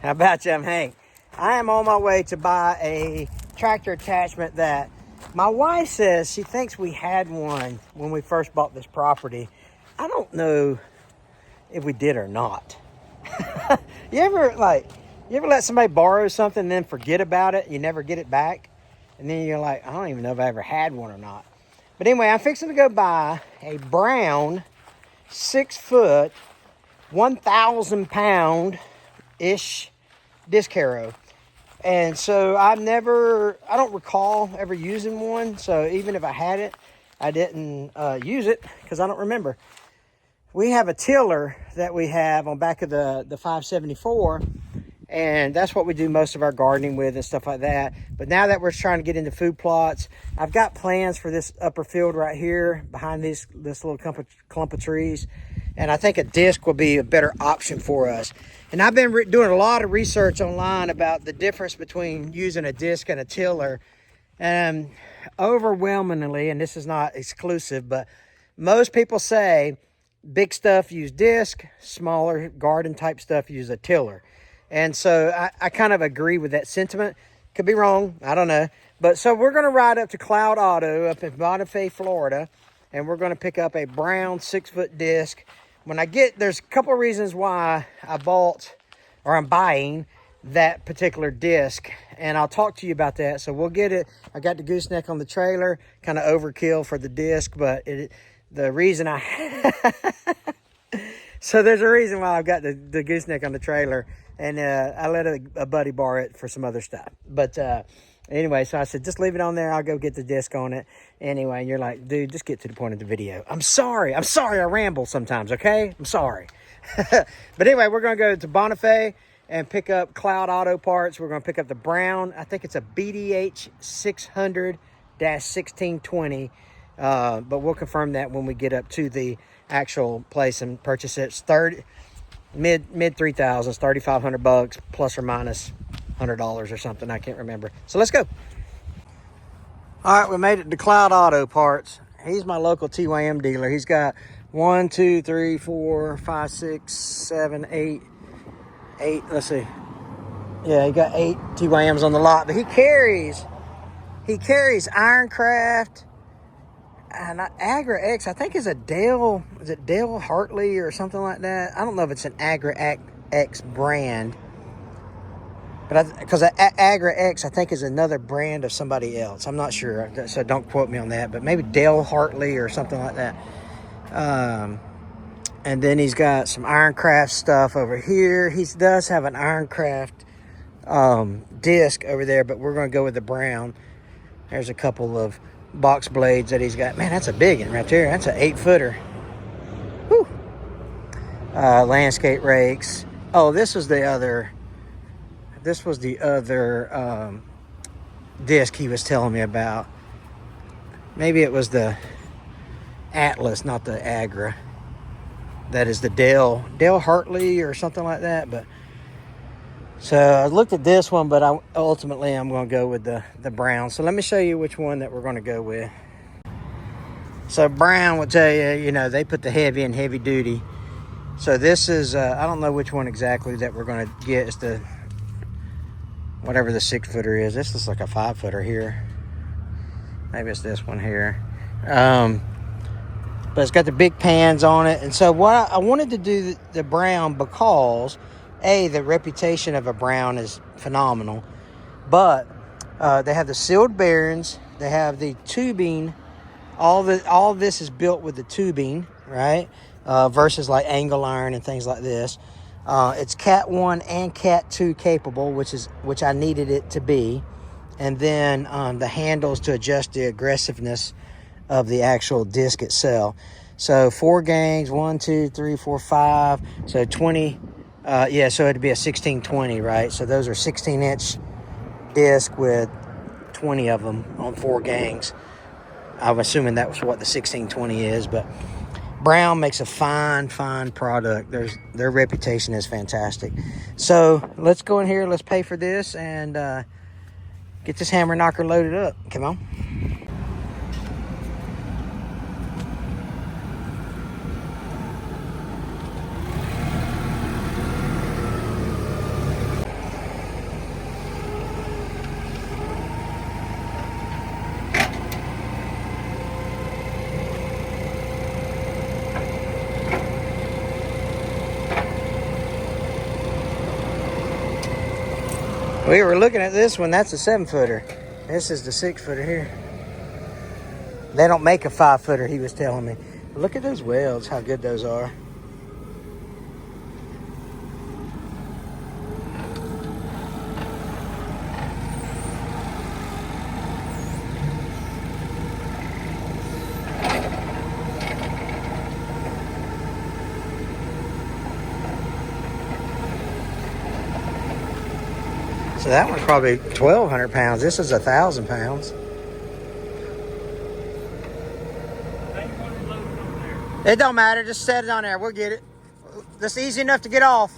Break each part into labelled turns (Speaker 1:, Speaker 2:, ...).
Speaker 1: How about you? I'm Hank. I am on my way to buy a tractor attachment that my wife says she thinks we had one when we first bought this property. I don't know if we did or not. You ever let somebody borrow something and then forget about it? You never get it back. And then you're like, I don't even know if I ever had one or not. But anyway, I'm fixing to go buy a brown 6-foot, 1,000 pound-ish disc harrow. And so I don't recall ever using one. So even if I had it, I didn't use it because I don't remember. We have a tiller that we have on back of the 574, and that's what we do most of our gardening with and stuff like that. But now that we're trying to get into food plots, I've got plans for this upper field right here behind this little clump of trees. And I think a disc will be a better option for us. And I've been doing a lot of research online about the difference between using a disc and a tiller. And overwhelmingly, and this is not exclusive, but most people say big stuff use disc, smaller garden type stuff use a tiller. And so I kind of agree with that sentiment. Could be wrong, I don't know. But so we're going to ride up to Cloud Auto up in Bonifay, Florida, and we're going to pick up a brown 6-foot disc. There's a couple of reasons why I'm buying that particular disc, and I'll talk to you about that. So we'll get it. I got the gooseneck on the trailer, kind of overkill for the disc, but the reason so there's a reason why I've got the gooseneck on the trailer, and I let a buddy borrow it for some other stuff. But anyway, so I said, just leave it on there. I'll go get the disc on it. Anyway, and you're like, dude, just get to the point of the video. I'm sorry. I ramble sometimes, okay? I'm sorry. But anyway, we're going to go to Bonifay and pick up Cloud Auto Parts. We're going to pick up the brown. I think it's a BDH 600-1620. But we'll confirm that when we get up to the actual place and purchase it. It's mid 3,000s, $3,500 plus or minus $100 or something. I can't remember. So let's go. All right, we made it to Cloud Auto Parts. He's my local TYM dealer. He's got 1, 2, 3, 4, 5, 6, 7, 8. Let's see. Yeah, he got 8 TYMs on the lot, but he carries Ironcraft and Agra X. I think is Dale Hartley or something like that. I don't know if it's an Agra X brand, but because Agra X I think is another brand of somebody else. I'm not sure, so don't quote me on that. But maybe Dale Hartley or something like that. And then he's got some Ironcraft stuff over here. He does have an Ironcraft disc over there, but we're going to go with the brown. There's a couple of box blades that he's got. Man, that's a big one right there. That's an 8-footer. Whew. Landscape rakes. Oh, this was the other disc he was telling me about. Maybe it was the Atlas, not the Agra. That is the Dale Hartley or something like that. But so I looked at this one, but ultimately I'm going to go with the brown. So let me show you which one that we're going to go with. So brown will tell you, they put the heavy and heavy duty. So this is, I don't know which one exactly that we're going to get. It's the, whatever the 6-footer is. This looks like a 5-footer here. Maybe it's this one here. But it's got the big pans on it. And so what I wanted to do the brown because, the reputation of a brown is phenomenal. But they have the sealed bearings. They have the tubing. All this is built with the tubing, right? Versus like angle iron and things like this. It's Cat 1 and Cat 2 capable, which I needed it to be. And then the handles to adjust the aggressiveness of the actual disc itself. So 4 gangs, 1, 2, 3, 4, 5. So 20. So it'd be a 1620, right? So those are 16-inch disc with 20 of them on 4 gangs. I'm assuming that was what the 1620 is, but Brown makes a fine product. Their reputation is fantastic. So let's go in here. Let's pay for this and get this hammer knocker loaded up. Come on. We were looking at this one. That's a 7-footer. This is the 6-footer here. They don't make a 5-footer, he was telling me. But look at those welds, how good those are. So that one's probably 1,200 pounds. This is 1,000 pounds. It don't matter. Just set it on there. We'll get it. That's easy enough to get off.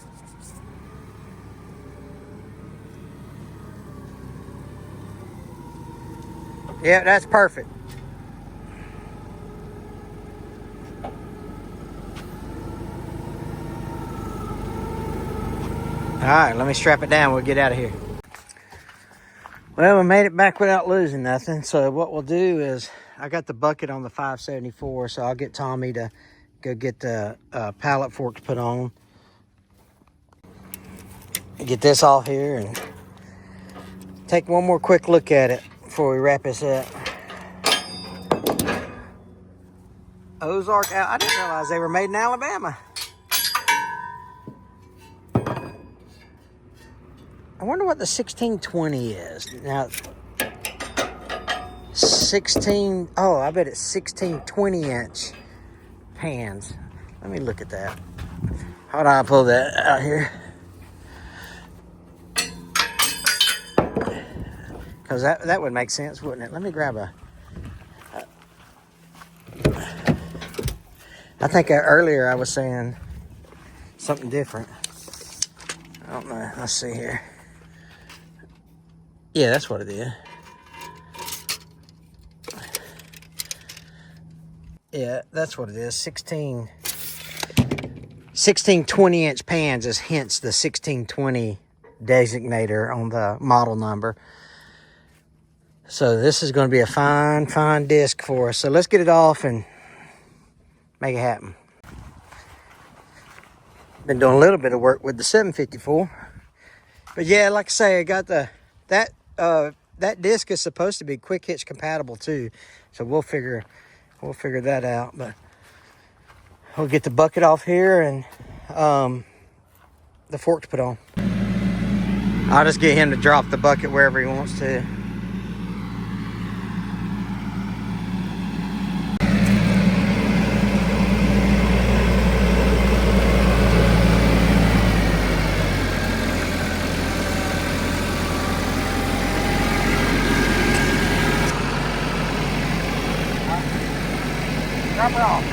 Speaker 1: Yeah, that's perfect. All right, let me strap it down. We'll get out of here. Well, we made it back without losing nothing. So what we'll do is, I got the bucket on the 574, so I'll get Tommy to go get the pallet forks put on. Get this off here and take one more quick look at it before we wrap this up. Ozark, I didn't realize they were made in Alabama. I wonder what the 1620 is. Now, 16, oh, I bet it's 16 20-inch pans. Let me look at that. How do I pull that out here? Because that would make sense, wouldn't it? Let me grab I think earlier I was saying something different. I don't know. Let's see here. Yeah, that's what it is. Yeah, that's what it is. 16 20-inch pans is hence the 1620 designator on the model number. So this is going to be a fine disc for us. So let's get it off and make it happen. Been doing a little bit of work with the 754. But yeah, like I say, I got that disc is supposed to be quick hitch compatible too. So we'll figure that out. But we'll get the bucket off here and the forks put on. I'll just get him to drop the bucket wherever he wants to. Drop it off.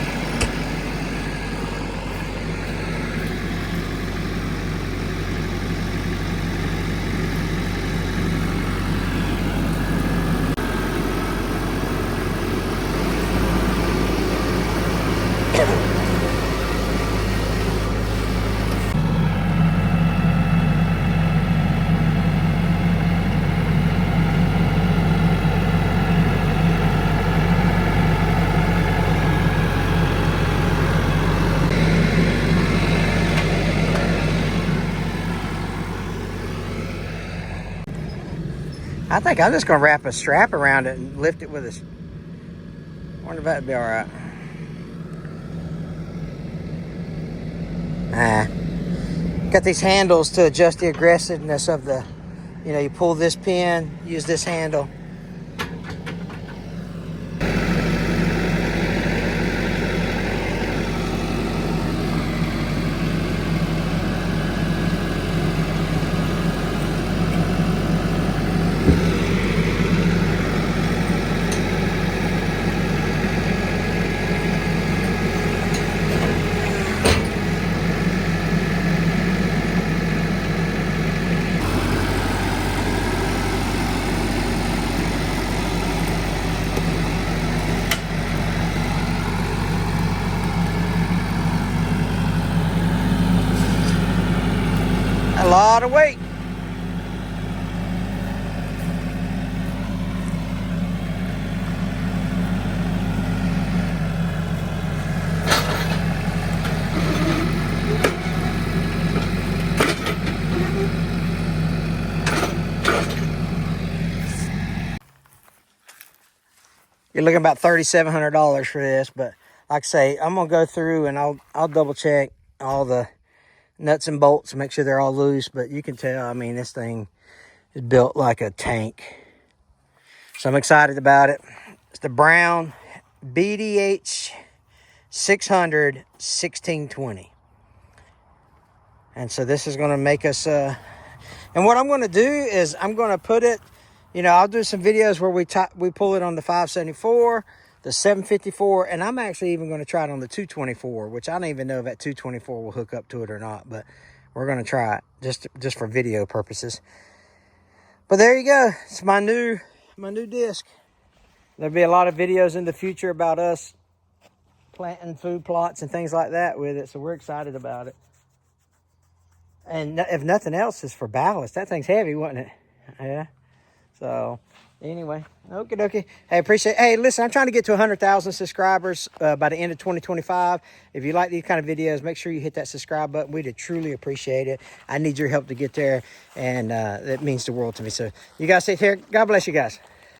Speaker 1: I think I'm just going to wrap a strap around it and lift it with a... wonder if that'd be all right. Got these handles to adjust the aggressiveness of the... You know, you pull this pin, use this handle. A lot of weight. You're looking about $3,700 for this, but like I say, I'm gonna go through and I'll double check all the nuts and bolts and make sure they're all loose. But you can tell, I mean, this thing is built like a tank. So I'm excited about it. It's the Brown BDH 600 1620. And so this is gonna make us, and what I'm gonna do is I'm gonna put it, you know, I'll do some videos where we pull it on the 574, the 754, and I'm actually even going to try it on the 224, which I don't even know if that 224 will hook up to it or not, but we're going to try it just for video purposes. But there you go. It's my new disc. There'll be a lot of videos in the future about us planting food plots and things like that with it, so we're excited about it. And if nothing else, it's for ballast. That thing's heavy, wasn't it? Yeah. So, anyway, okay. Hey, appreciate it. Hey, listen, I'm trying to get to 100,000 subscribers by the end of 2025. If you like these kind of videos, make sure you hit that subscribe button. We'd truly appreciate it. I need your help to get there, and that means the world to me. So, you guys take care. God bless you guys.